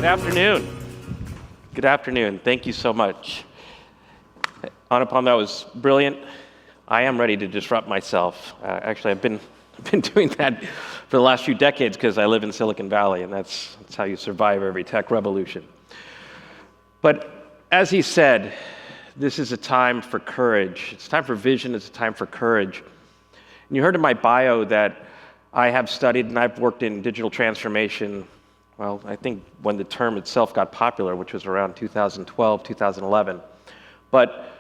Good afternoon. Good afternoon. Thank you so much. Anupam, that was brilliant. I am ready to disrupt myself. Actually, I've been doing that for the last few decades because I live in Silicon Valley, and that's how you survive every tech revolution. But as he said, this is a time for courage. It's a time for vision. It's a time for courage. And you heard in my bio that I have studied and I've worked in digital transformation, well, I think when the term itself got popular, which was around 2012, 2011. But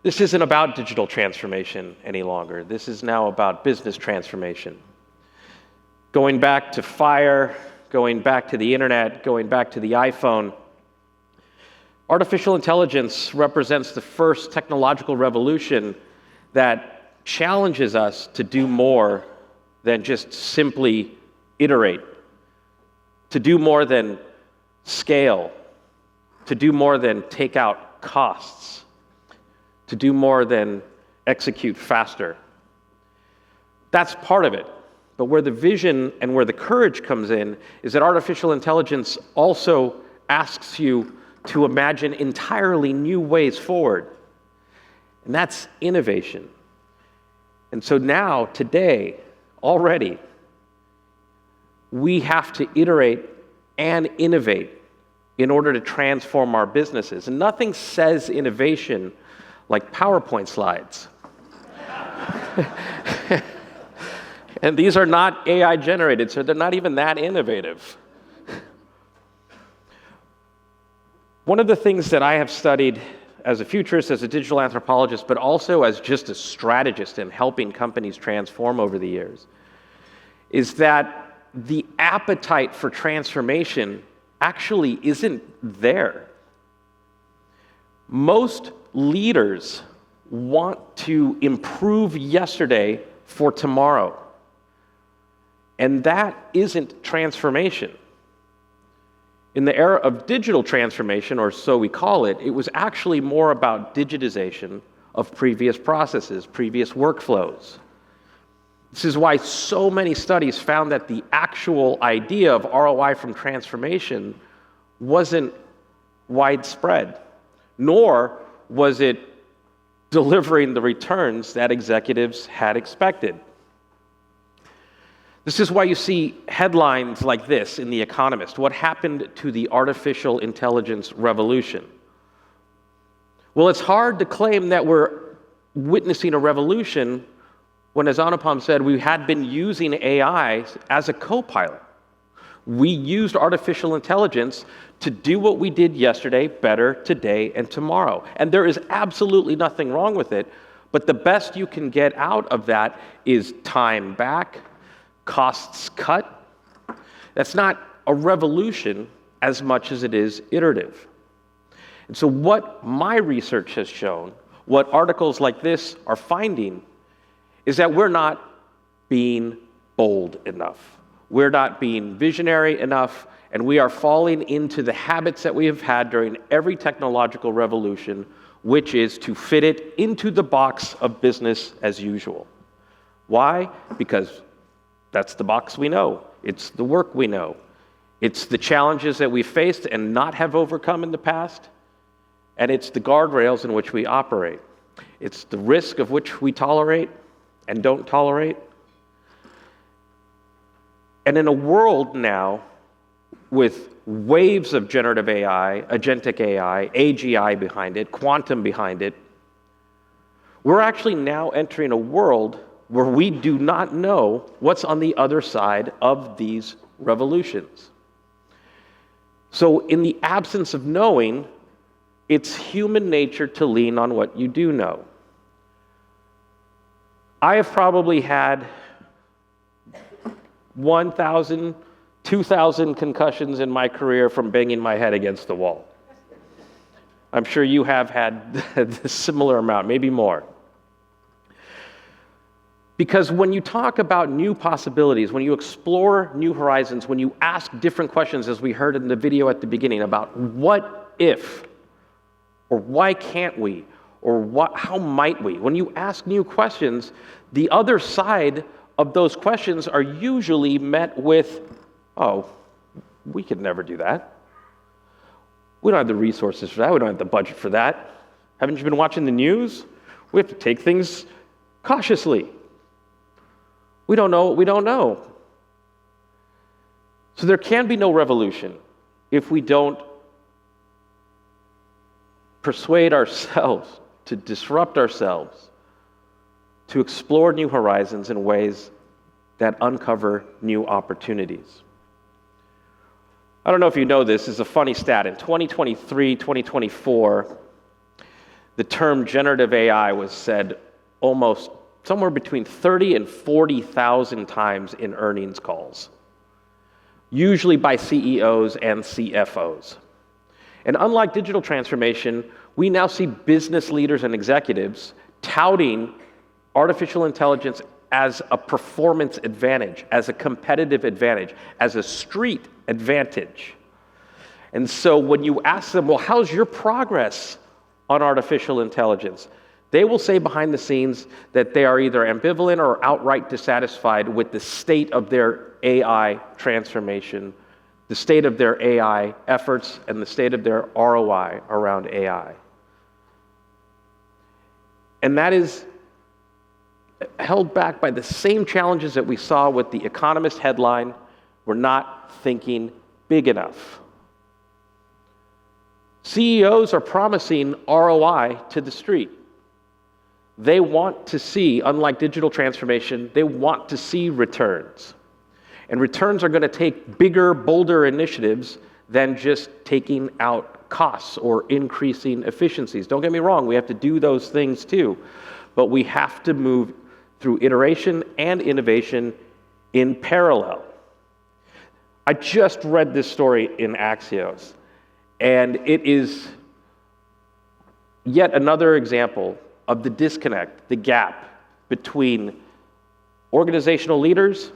this isn't about digital transformation any longer. This is now about business transformation. Going back to fire, going back to the internet, going back to the iPhone, artificial intelligence represents the first technological revolution that challenges us to do more than just simply iterate, to do more than scale, to do more than take out costs, to do more than execute faster. That's part of it. But where the vision and where the courage comes in is that artificial intelligence also asks you to imagine entirely new ways forward. And that's innovation. And so now, today, already, we have to iterate and innovate in order to transform our businesses. And nothing says innovation like PowerPoint slides. And these are not AI generated, so they're not even that innovative. One of the things that I have studied as a futurist, as a digital anthropologist, but also as just a strategist in helping companies transform over the years, is that the appetite for transformation actually isn't there. Most leaders want to improve yesterday for tomorrow. And that isn't transformation. In the era of digital transformation, or so we call it, it was actually more about digitization of previous processes, previous workflows. This is why so many studies found that the actual idea of ROI from transformation wasn't widespread, nor was it delivering the returns that executives had expected. This is why you see headlines like this in The Economist: what happened to the artificial intelligence revolution? Well, it's hard to claim that we're witnessing a revolution when, as Anupam said, we had been using AI as a co-pilot. We used artificial intelligence to do what we did yesterday better today and tomorrow. And there is absolutely nothing wrong with it, but the best you can get out of that is time back, costs cut. That's not a revolution as much as it is iterative. And so what my research has shown, what articles like this are finding, is that we're not being bold enough. We're not being visionary enough, and we are falling into the habits that we have had during every technological revolution, which is to fit it into the box of business as usual. Why? Because that's the box we know. It's the work we know. It's the challenges that we faced and not have overcome in the past, and it's the guardrails in which we operate. It's the risk of which we tolerate and don't tolerate. And in a world now with waves of generative AI, agentic AI, AGI behind it, quantum behind it, we're actually now entering a world where we do not know what's on the other side of these revolutions. So in the absence of knowing, it's human nature to lean on what you do know. I have probably had 1,000, 2,000 concussions in my career from banging my head against the wall. I'm sure you have had a similar amount, maybe more. Because when you talk about new possibilities, when you explore new horizons, when you ask different questions, as we heard in the video at the beginning about what if, or why can't we, or how might we? When you ask new questions, the other side of those questions are usually met with, oh, we could never do that. We don't have the resources for that. We don't have the budget for that. Haven't you been watching the news? We have to take things cautiously. We don't know what we don't know. So there can be no revolution if we don't persuade ourselves to disrupt ourselves, to explore new horizons in ways that uncover new opportunities. I don't know if you know this, is a funny stat. In 2023, 2024, the term generative AI was said almost somewhere between 30 and 40,000 times in earnings calls, usually by CEOs and CFOs. And unlike digital transformation, we now see business leaders and executives touting artificial intelligence as a performance advantage, as a competitive advantage, as a street advantage. And so when you ask them, well, how's your progress on artificial intelligence? They will say behind the scenes that they are either ambivalent or outright dissatisfied with the state of their AI transformation, the state of their AI efforts, and the state of their ROI around AI. And that is held back by the same challenges that we saw with the Economist headline, we're not thinking big enough. CEOs are promising ROI to the street. They want to see, unlike digital transformation, they want to see returns. And returns are going to take bigger, bolder initiatives than just taking out costs or increasing efficiencies. Don't get me wrong, we have to do those things too. But we have to move through iteration and innovation in parallel. I just read this story in Axios, and it is yet another example of the disconnect, the gap between organizational leaders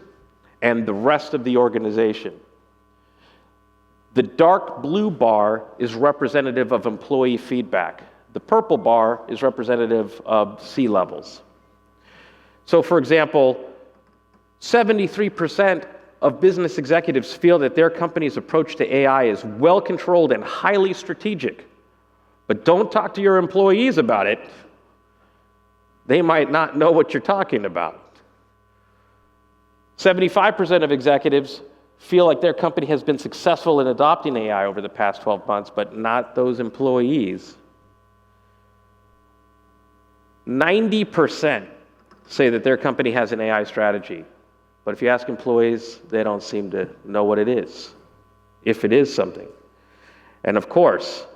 and the rest of the organization. The dark blue bar is representative of employee feedback. The purple bar is representative of C-levels. So, for example, 73% of business executives feel that their company's approach to AI is well-controlled and highly strategic. But don't talk to your employees about it. They might not know what you're talking about. 75% of executives feel like their company has been successful in adopting AI over the past 12 months, but not those employees. 90% say that their company has an AI strategy. But if you ask employees, they don't seem to know what it is, if it is something. And of course,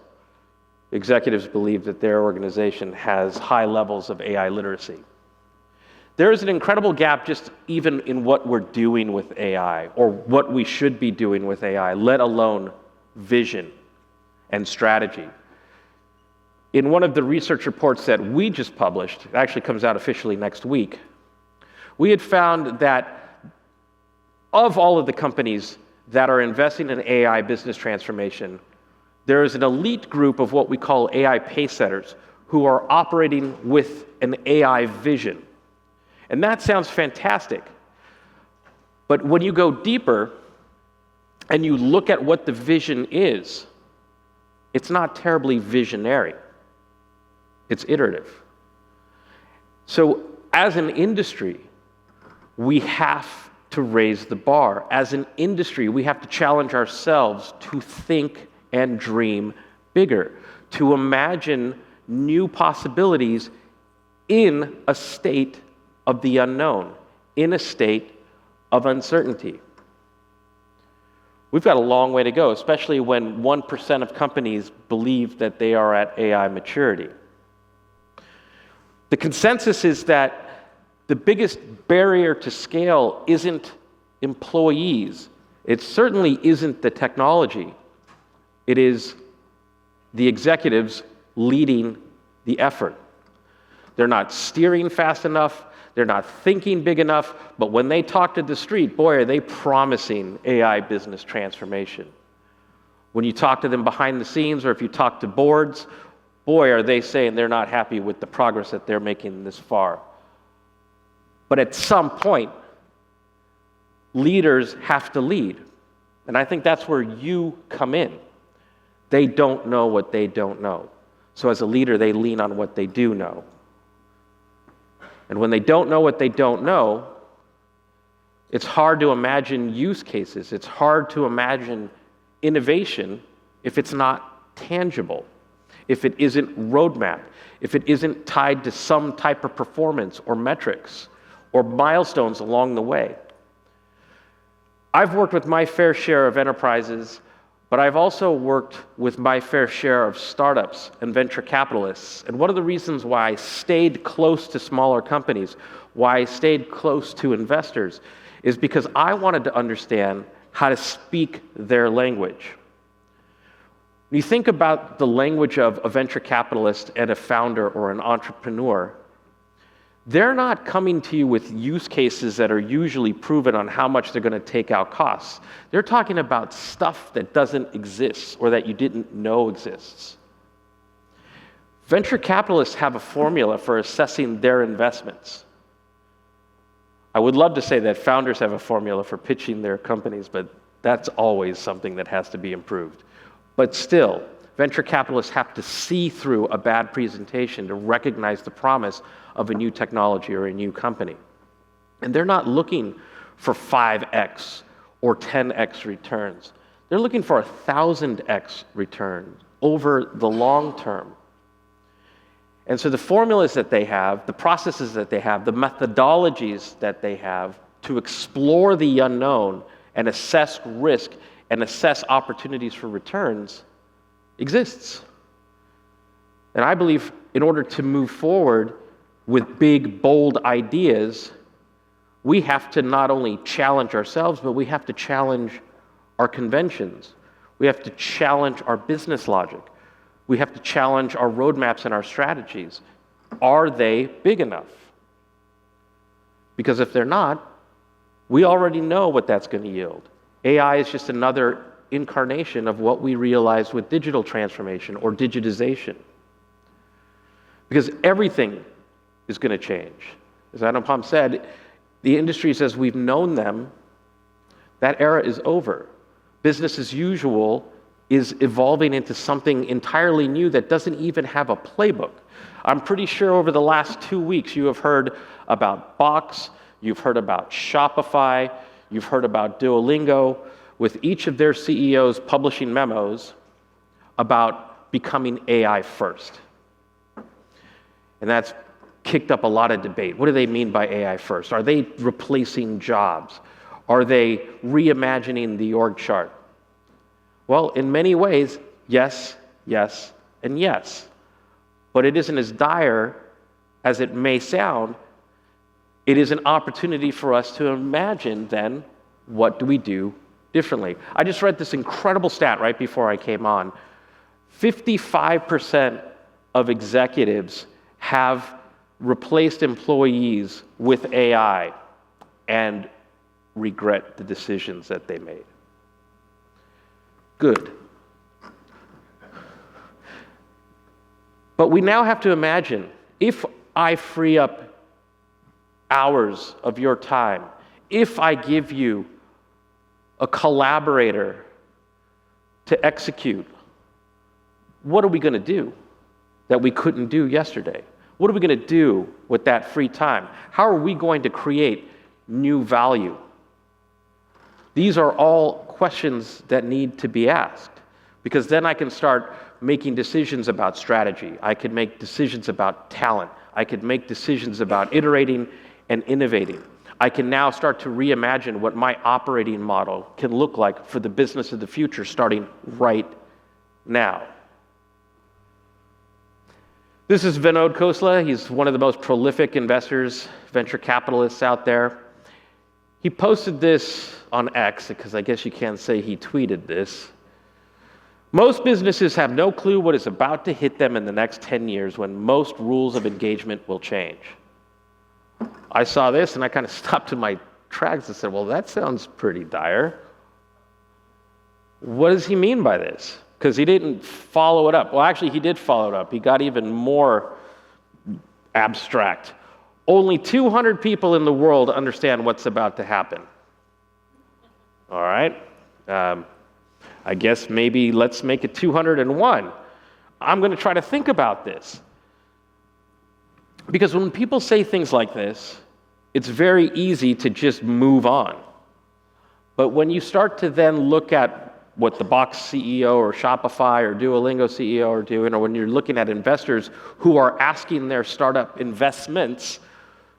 executives believe that their organization has high levels of AI literacy. There is an incredible gap just even in what we're doing with AI, or what we should be doing with AI, let alone vision and strategy. In one of the research reports that we just published, it actually comes out officially next week, we had found that of all of the companies that are investing in AI business transformation, there is an elite group of what we call AI pacesetters who are operating with an AI vision. And that sounds fantastic. But when you go deeper and you look at what the vision is, it's not terribly visionary. It's iterative. So as an industry, we have to raise the bar. As an industry, we have to challenge ourselves to think and dream bigger, to imagine new possibilities in a state of the unknown, in a state of uncertainty. We've got a long way to go, especially when 1% of companies believe that they are at AI maturity. The consensus is that the biggest barrier to scale isn't employees. It certainly isn't the technology. It is the executives leading the effort. They're not steering fast enough. They're not thinking big enough. But when they talk to the street, boy, are they promising AI business transformation. When you talk to them behind the scenes, or if you talk to boards, boy, are they saying they're not happy with the progress that they're making this far. But at some point, leaders have to lead. And I think that's where you come in. They don't know what they don't know. So as a leader, they lean on what they do know. And when they don't know what they don't know, it's hard to imagine use cases. It's hard to imagine innovation if it's not tangible, if it isn't roadmap, if it isn't tied to some type of performance or metrics or milestones along the way. I've worked with my fair share of enterprises, but I've also worked with my fair share of startups and venture capitalists. And one of the reasons why I stayed close to smaller companies, why I stayed close to investors, is because I wanted to understand how to speak their language. When you think about the language of a venture capitalist and a founder or an entrepreneur, they're not coming to you with use cases that are usually proven on how much they're going to take out costs. They're talking about stuff that doesn't exist or that you didn't know exists. Venture capitalists have a formula for assessing their investments. I would love to say that founders have a formula for pitching their companies, but that's always something that has to be improved. But still, venture capitalists have to see through a bad presentation to recognize the promise of a new technology or a new company. And they're not looking for 5x or 10x returns. They're looking for 1,000x returns over the long term. And so the formulas that they have, the processes that they have, the methodologies that they have to explore the unknown and assess risk and assess opportunities for returns exists. And I believe in order to move forward with big, bold ideas, we have to not only challenge ourselves, but we have to challenge our conventions. We have to challenge our business logic. We have to challenge our roadmaps and our strategies. Are they big enough? Because if they're not, we already know what that's going to yield. AI is just another incarnation of what we realized with digital transformation or digitization. Because everything is going to change. As Anupam said, the industries as we've known them, that era is over. Business as usual is evolving into something entirely new that doesn't even have a playbook. I'm pretty sure over the last 2 weeks you have heard about Box, you've heard about Shopify, you've heard about Duolingo, with each of their CEOs publishing memos about becoming AI first. And that's kicked up a lot of debate. What do they mean by AI first? Are they replacing jobs? Are they reimagining the org chart? Well, in many ways, yes, yes, and yes. But it isn't as dire as it may sound. It is an opportunity for us to imagine then, what do we do differently? I just read this incredible stat right before I came on. 55% of executives have replaced employees with AI and regret the decisions that they made. Good. But we now have to imagine, if I free up hours of your time, if I give you a collaborator to execute, what are we going to do that we couldn't do yesterday? What are we going to do with that free time? How are we going to create new value? These are all questions that need to be asked, because then I can start making decisions about strategy. I could make decisions about talent. I could make decisions about iterating and innovating. I can now start to reimagine what my operating model can look like for the business of the future starting right now. This is Vinod Khosla. He's one of the most prolific investors, venture capitalists out there. He posted this on X, because I guess you can't say he tweeted this. Most businesses have no clue what is about to hit them in the next 10 years when most rules of engagement will change. I saw this and I kind of stopped in my tracks and said, well, that sounds pretty dire. What does he mean by this? Because he didn't follow it up. Well, actually, he did follow it up. He got even more abstract. Only 200 people in the world understand what's about to happen. All right? I I guess maybe let's make it 201. I'm going to try to think about this. Because when people say things like this, it's very easy to just move on. But when you start to then look at what the Box CEO or Shopify or Duolingo CEO are doing, or when you're looking at investors who are asking their startup investments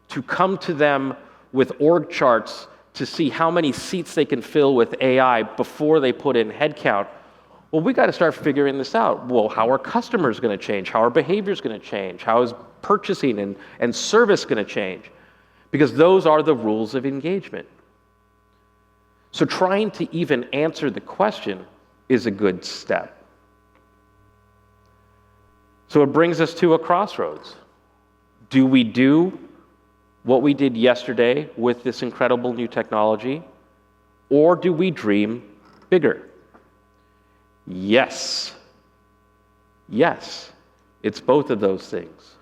to come to them with org charts to see how many seats they can fill with AI before they put in headcount, well, we got to start figuring this out. Well, how are customers going to change? How are behaviors going to change? How is purchasing and service going to change? Because those are the rules of engagement. So trying to even answer the question is a good step. So it brings us to a crossroads. Do we do what we did yesterday with this incredible new technology, or do we dream bigger? Yes. Yes, it's both of those things.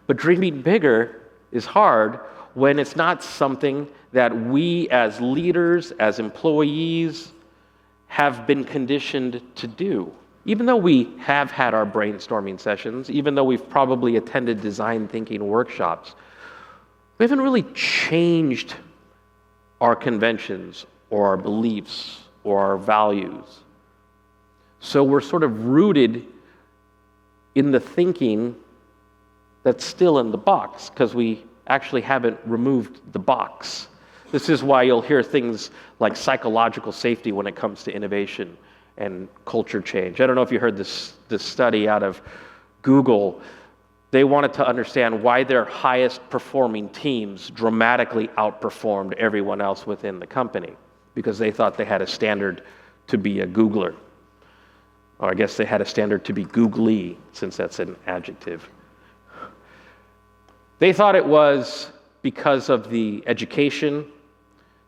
But dreaming bigger is hard when it's not something that we as leaders, as employees, have been conditioned to do. Even though we have had our brainstorming sessions, even though we've probably attended design thinking workshops, we haven't really changed our conventions or our beliefs or our values. So we're sort of rooted in the thinking that's still in the box because we actually haven't removed the box. This is why you'll hear things like psychological safety when it comes to innovation and culture change. I don't know if you heard this study out of Google. They wanted to understand why their highest performing teams dramatically outperformed everyone else within the company, because they thought they had a standard to be a Googler. Or I guess they had a standard to be googly, since that's an adjective. They thought it was because of the education.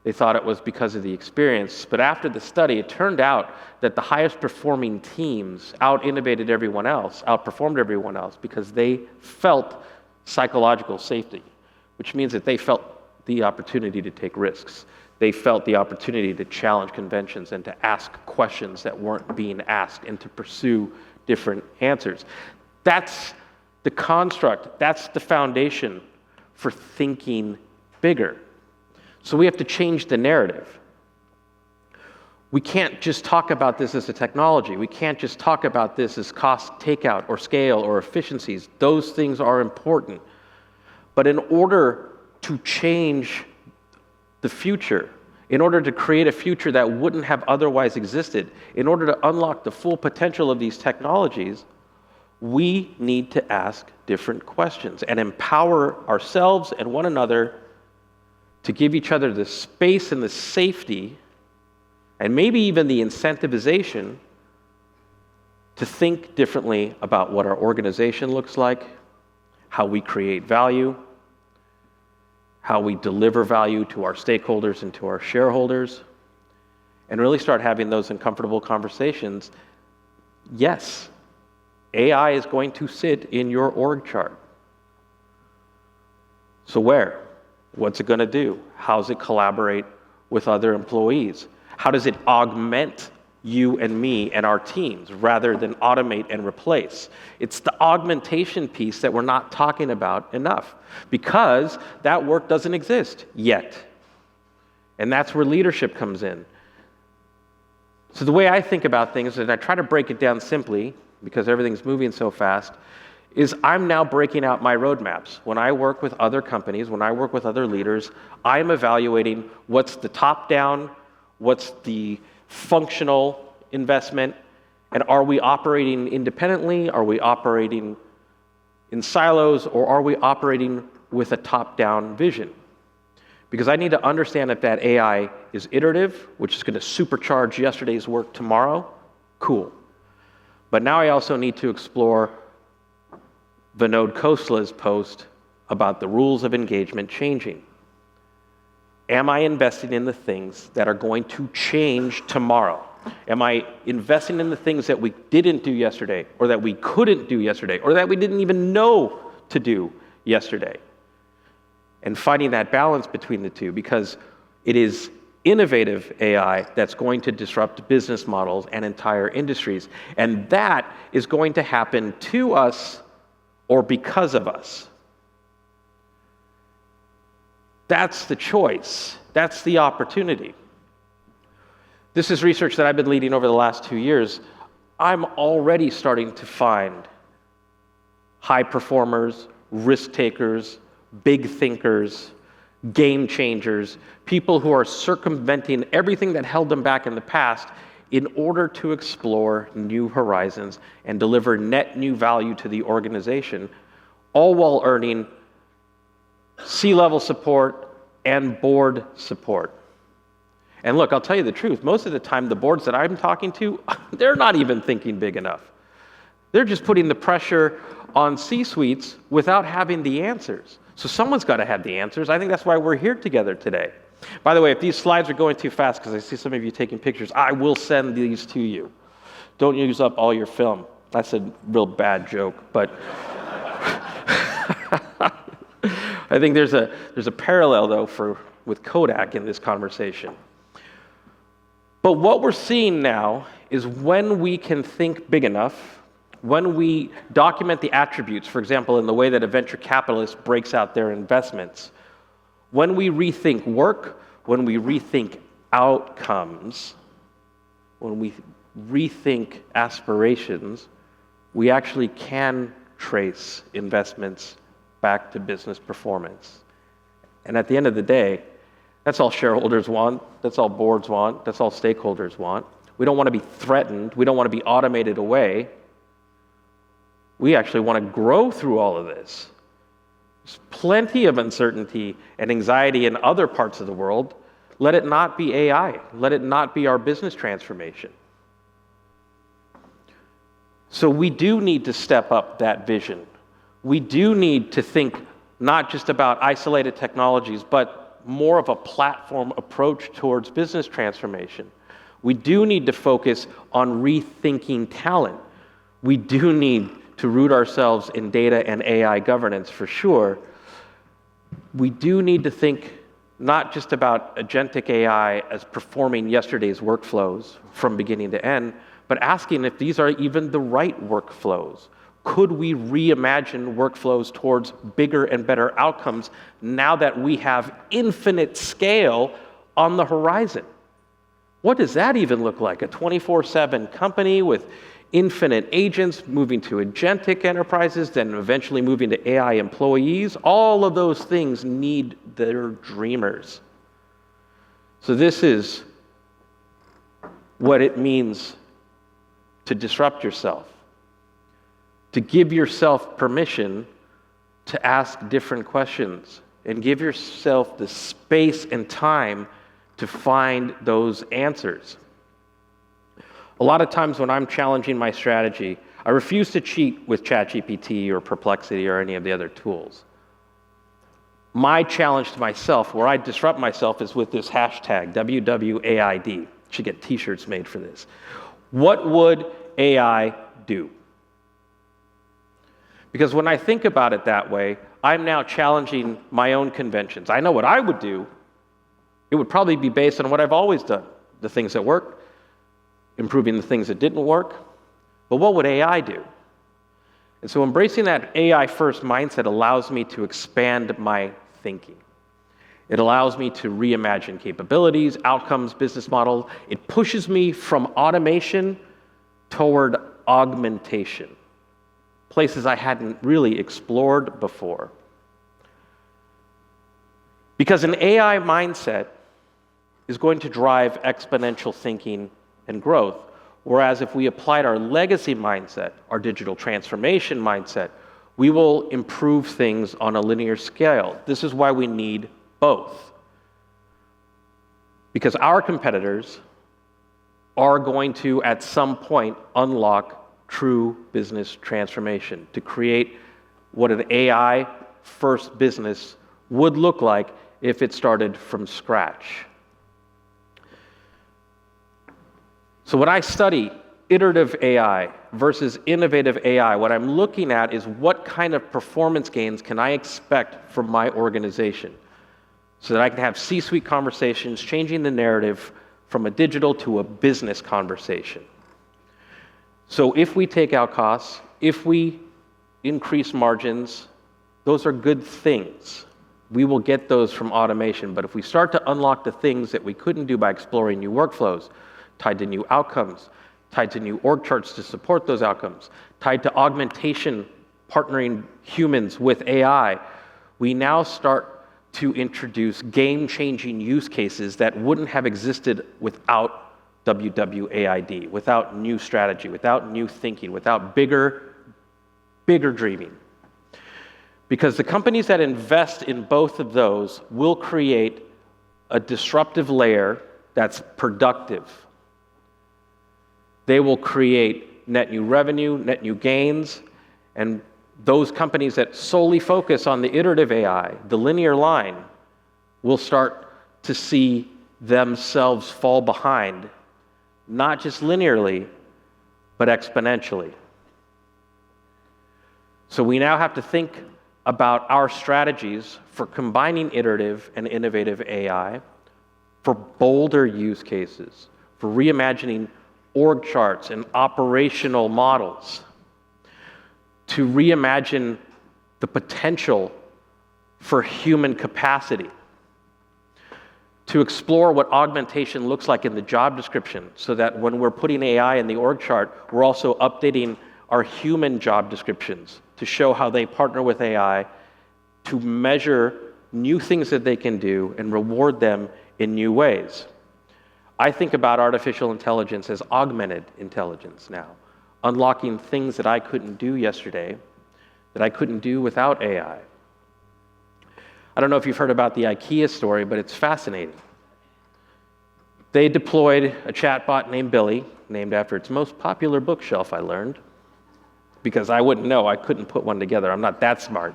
They thought it was because of the experience. But after the study, it turned out that the highest performing teams out-innovated everyone else, outperformed everyone else, because they felt psychological safety, which means that they felt the opportunity to take risks. They felt the opportunity to challenge conventions and to ask questions that weren't being asked and to pursue different answers. That's the construct, that's the foundation for thinking bigger. So we have to change the narrative. We can't just talk about this as a technology. We can't just talk about this as cost takeout or scale or efficiencies. Those things are important. But in order to change the future, in order to create a future that wouldn't have otherwise existed, in order to unlock the full potential of these technologies, we need to ask different questions and empower ourselves and one another to give each other the space and the safety, and maybe even the incentivization, to think differently about what our organization looks like, how we create value, how we deliver value to our stakeholders and to our shareholders, and really start having those uncomfortable conversations. Yes, AI is going to sit in your org chart. So where? What's it going to do? How does it collaborate with other employees? How does it augment you and me and our teams rather than automate and replace? It's the augmentation piece that we're not talking about enough, because that work doesn't exist yet. And that's where leadership comes in. So the way I think about things, and I try to break it down simply, because everything's moving so fast, is I'm now breaking out my roadmaps. When I work with other companies, when I work with other leaders, I'm evaluating what's the top-down, what's the functional investment, and are we operating independently? Are we operating in silos? Or are we operating with a top-down vision? Because I need to understand if that AI is iterative, which is going to supercharge yesterday's work tomorrow. Cool. But now I also need to explore Vinod Khosla's post about the rules of engagement changing. Am I investing in the things that are going to change tomorrow? Am I investing in the things that we didn't do yesterday, or that we couldn't do yesterday, or that we didn't even know to do yesterday? And finding that balance between the two, because it is innovative AI that's going to disrupt business models and entire industries. And that is going to happen to us or because of us. That's the choice. That's the opportunity. This is research that I've been leading over the last 2 years. I'm already starting to find high performers, risk takers, big thinkers, game changers, people who are circumventing everything that held them back in the past in order to explore new horizons and deliver net new value to the organization, all while earning C-level support and board support. And look, I'll tell you the truth, most of the time the boards that I'm talking to, they're not even thinking big enough. They're just putting the pressure on C-suites without having the answers. So someone's got to have the answers. I think that's why we're here together today. By the way, if these slides are going too fast, because I see some of you taking pictures, I will send these to you. Don't use up all your film. That's a real bad joke, but I think there's a parallel, though, with Kodak in this conversation. But what we're seeing now is when we can think big enough, when we document the attributes, for example, in the way that a venture capitalist breaks out their investments, when we rethink work, when we rethink outcomes, when we rethink aspirations, we actually can trace investments back to business performance. And at the end of the day, that's all shareholders want, that's all boards want, that's all stakeholders want. We don't want to be threatened, we don't want to be automated away. We actually want to grow through all of this. There's plenty of uncertainty and anxiety in other parts of the world. Let it not be AI. Let it not be our business transformation. So we do need to step up that vision. We do need to think not just about isolated technologies, but more of a platform approach towards business transformation. We do need to focus on rethinking talent. We do need to root ourselves in data and AI governance for sure. We do need to think not just about agentic AI as performing yesterday's workflows from beginning to end, but asking if these are even the right workflows. Could we reimagine workflows towards bigger and better outcomes now that we have infinite scale on the horizon? What does that even look like? A 24/7 company with infinite agents moving to agentic enterprises, then eventually moving to AI employees? All of those things need their dreamers. So this is what it means to disrupt yourself, to give yourself permission to ask different questions and give yourself the space and time to find those answers. A lot of times when I'm challenging my strategy, I refuse to cheat with ChatGPT or Perplexity or any of the other tools. My challenge to myself, where I disrupt myself, is with this hashtag, WWAID. Should get t-shirts made for this. What would AI do? Because when I think about it that way, I'm now challenging my own conventions. I know what I would do. It would probably be based on what I've always done, the things that work, improving the things that didn't work. But what would AI do? And so embracing that AI-first mindset allows me to expand my thinking. It allows me to reimagine capabilities, outcomes, business models. It pushes me from automation toward augmentation, places I hadn't really explored before. Because an AI mindset is going to drive exponential thinking and growth, whereas if we applied our legacy mindset, our digital transformation mindset, we will improve things on a linear scale. This is why we need both. Because our competitors are going to, at some point, unlock true business transformation to create what an AI-first business would look like if it started from scratch. So when I study iterative AI versus innovative AI, what I'm looking at is what kind of performance gains can I expect from my organization. so that I can have C-suite conversations, changing the narrative from a digital to a business conversation. So if we take out costs, if we increase margins, those are good things. We will get those from automation. But if we start to unlock the things that we couldn't do by exploring new workflows, tied to new outcomes, tied to new org charts to support those outcomes, tied to augmentation, partnering humans with AI, we now start to introduce game-changing use cases that wouldn't have existed without WWAID, without new strategy, without new thinking, without bigger dreaming. Because the companies that invest in both of those will create a disruptive layer that's productive. They will create net new revenue, net new gains, and those companies that solely focus on the iterative AI, the linear line, will start to see themselves fall behind, not just linearly, but exponentially. So we now have to think about our strategies for combining iterative and innovative AI, for bolder use cases, for reimagining org charts and operational models, to reimagine the potential for human capacity, to explore what augmentation looks like in the job description, so that when we're putting AI in the org chart, we're also updating our human job descriptions to show how they partner with AI to measure new things that they can do and reward them in new ways. I think about artificial intelligence as augmented intelligence now, unlocking things that I couldn't do yesterday, that I couldn't do without AI. I don't know if you've heard about the IKEA story, but it's fascinating. They deployed a chatbot named Billy, named after its most popular bookshelf, I learned, because I wouldn't know. I couldn't put one together. I'm not that smart.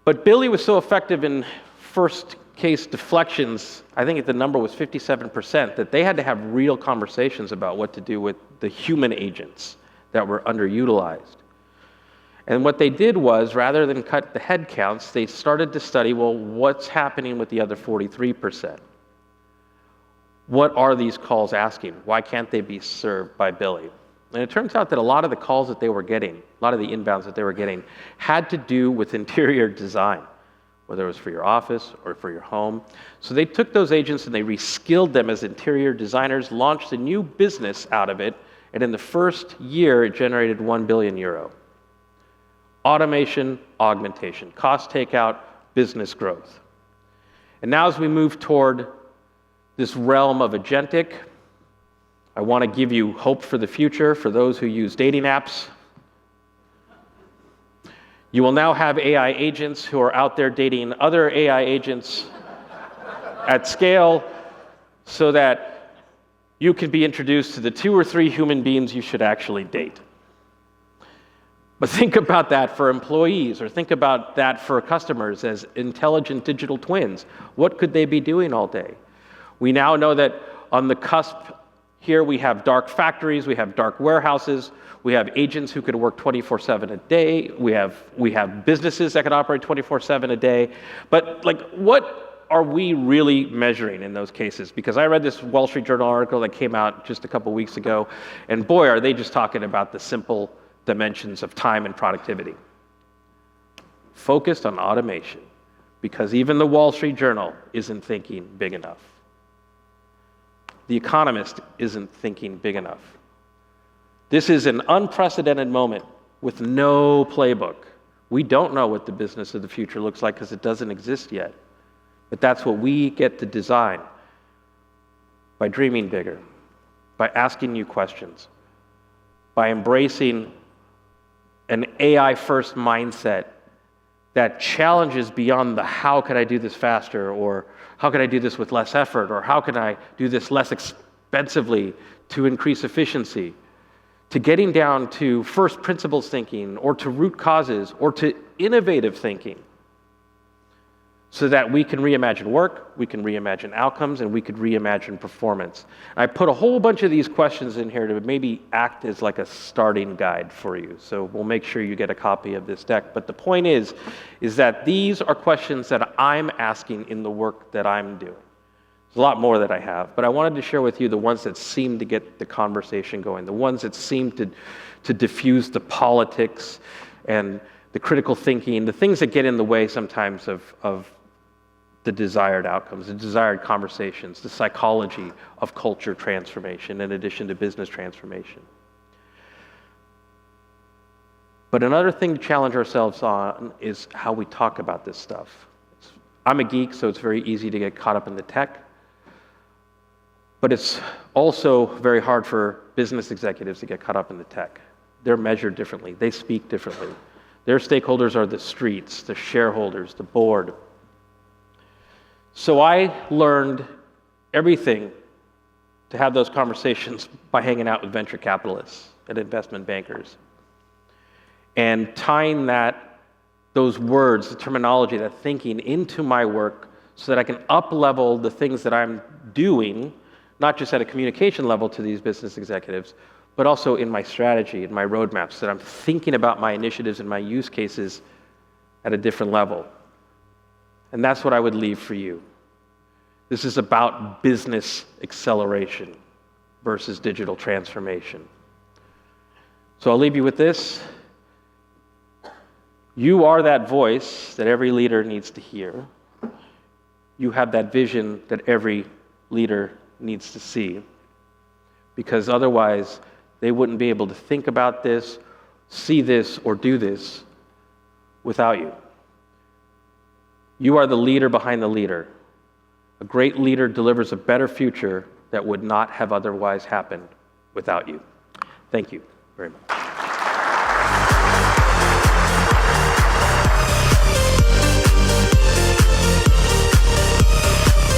But Billy was so effective in first case deflections, I think the number was 57%, that they had to have real conversations about what to do with the human agents that were underutilized. And what they did was, rather than cut the head counts, they started to study, well, what's happening with the other 43%? What are these calls asking? Why can't they be served by Billy? And it turns out that a lot of the calls that they were getting, a lot of the inbounds that they were getting, had to do with interior design, whether it was for your office or for your home. So they took those agents and they reskilled them as interior designers, launched a new business out of it, and in the first year, it generated 1 billion euro. Automation, augmentation, cost takeout, business growth. And now as we move toward this realm of agentic, I want to give you hope for the future for those who use dating apps. You will now have AI agents who are out there dating other AI agents at scale, so that you can be introduced to the 2 or 3 human beings you should actually date. But think about that for employees, or think about that for customers as intelligent digital twins. What could they be doing all day? We now know that on the cusp here we have dark factories, we have dark warehouses, we have agents who could work 24/7 a day, we have businesses that could operate 24/7 a day. But what are we really measuring in those cases? Because I read this Wall Street Journal article that came out just a couple weeks ago, and boy, are they just talking about the simple dimensions of time and productivity. Focused on automation, because even the Wall Street Journal isn't thinking big enough. The Economist isn't thinking big enough. This is an unprecedented moment with no playbook. We don't know what the business of the future looks like because it doesn't exist yet. But that's what we get to design by dreaming bigger, by asking new questions, by embracing an AI-first mindset that challenges beyond the how could I do this faster, or how could I do this with less effort, or how can I do this less expensively to increase efficiency, to getting down to first principles thinking, or to root causes, or to innovative thinking, so that we can reimagine work, we can reimagine outcomes, and we could reimagine performance. And I put a whole bunch of these questions in here to maybe act as like a starting guide for you. So we'll make sure you get a copy of this deck. But the point is that these are questions that I'm asking in the work that I'm doing. There's a lot more that I have, but I wanted to share with you the ones that seem to get the conversation going, the ones that seem to diffuse the politics and the critical thinking, the things that get in the way sometimes of the desired outcomes, the desired conversations, the psychology of culture transformation in addition to business transformation. But another thing to challenge ourselves on is how we talk about this stuff. I'm a geek, so it's very easy to get caught up in the tech. But it's also very hard for business executives to get caught up in the tech. They're measured differently. They speak differently. Their stakeholders are the streets, the shareholders, the board. So I learned everything to have those conversations by hanging out with venture capitalists and investment bankers. And tying those words, the terminology, that thinking into my work so that I can up-level the things that I'm doing, not just at a communication level to these business executives, but also in my strategy, in my roadmaps, that I'm thinking about my initiatives and my use cases at a different level. And that's what I would leave for you. This is about business acceleration versus digital transformation. So I'll leave you with this. You are that voice that every leader needs to hear. You have that vision that every leader needs to see. Because otherwise, they wouldn't be able to think about this, see this, or do this without you. You are the leader behind the leader. A great leader delivers a better future that would not have otherwise happened without you. Thank you very much.